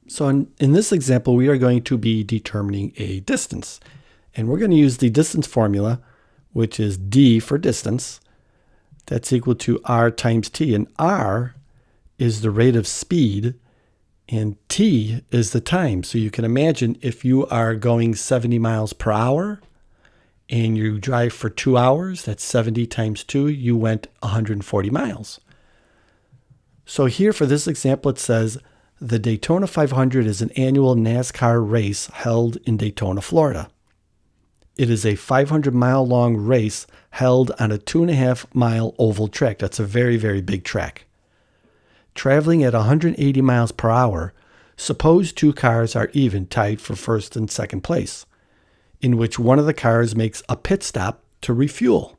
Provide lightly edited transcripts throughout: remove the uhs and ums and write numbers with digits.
So in this example, we are going to be determining a distance. And we're going to use the distance formula, which is d for distance. That's equal to r times t. And r is the rate of speed, and t is the time. So you can imagine if you are going 70 miles per hour and you drive for 2 hours, that's 70 times 2, you went 140 miles. So here for this example, it says the Daytona 500 is an annual NASCAR race held in Daytona, Florida. It is a 500-mile long race held on a 2.5-mile oval track. That's a very, very big track. Traveling at 180 miles per hour, suppose two cars are even tied for first and second place, in which one of the cars makes a pit stop to refuel.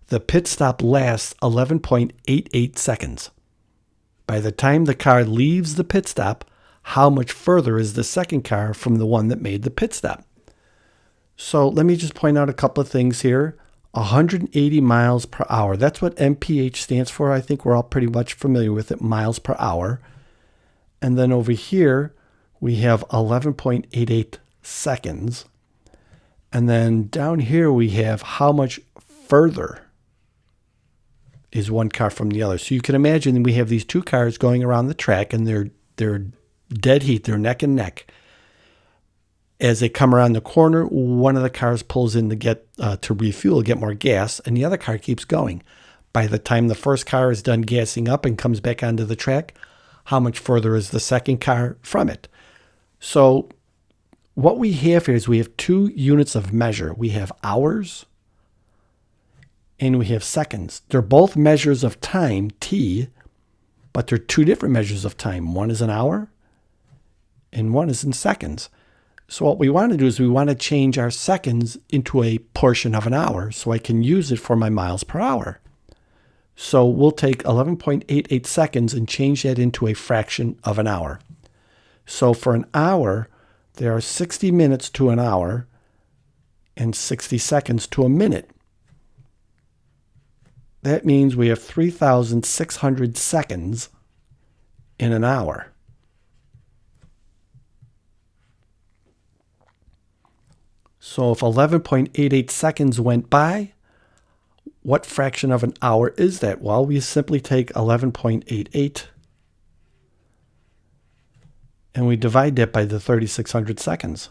The pit stop lasts 11.88 seconds. By the time the car leaves the pit stop, how much further is the second car from the one that made the pit stop? So let me just point out a couple of things here. 180 miles per hour. That's what MPH stands for. I think we're all pretty much familiar with it, miles per hour. And then over here, we have 11.88 seconds. And then down here, we have how much further is one car from the other. So you can imagine we have these two cars going around the track, and they're dead heat. They're neck and neck. As they come around the corner, one of the cars pulls in to get to refuel, get more gas, and the other car keeps going. By the time the first car is done gassing up and comes back onto the track, how much further is the second car from it? So what we have here is we have two units of measure. We have hours and we have seconds. They're both measures of time, t, but they're two different measures of time. One is an hour and one is in seconds. So what we want to do is we want to change our seconds into a portion of an hour so I can use it for my miles per hour. So we'll take 11.88 seconds and change that into a fraction of an hour. So for an hour, there are 60 minutes to an hour and 60 seconds to a minute. That means we have 3,600 seconds in an hour. So if 11.88 seconds went by, what fraction of an hour is that? Well, we simply take 11.88 and we divide that by the 3,600 seconds.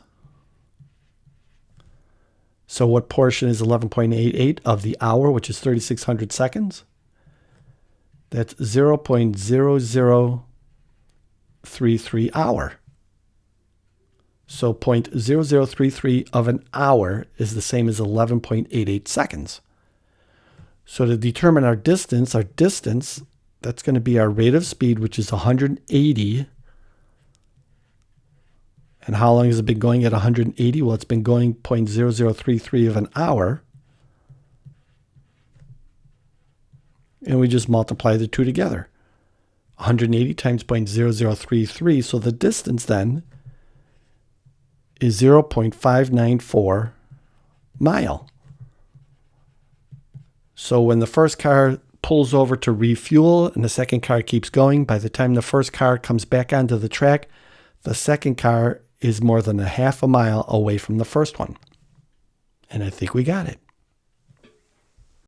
So what portion is 11.88 of the hour, which is 3,600 seconds? That's 0.0033 hour. So 0.0033 of an hour is the same as 11.88 seconds. So to determine our distance, that's going to be our rate of speed, which is 180. And how long has it been going at 180? Well, it's been going 0.0033 of an hour. And we just multiply the two together. 180 times 0.0033. So the distance then is 0.594 mile. So when the first car pulls over to refuel and the second car keeps going, by the time the first car comes back onto the track, the second car is more than a half a mile away from the first one. And I think we got it.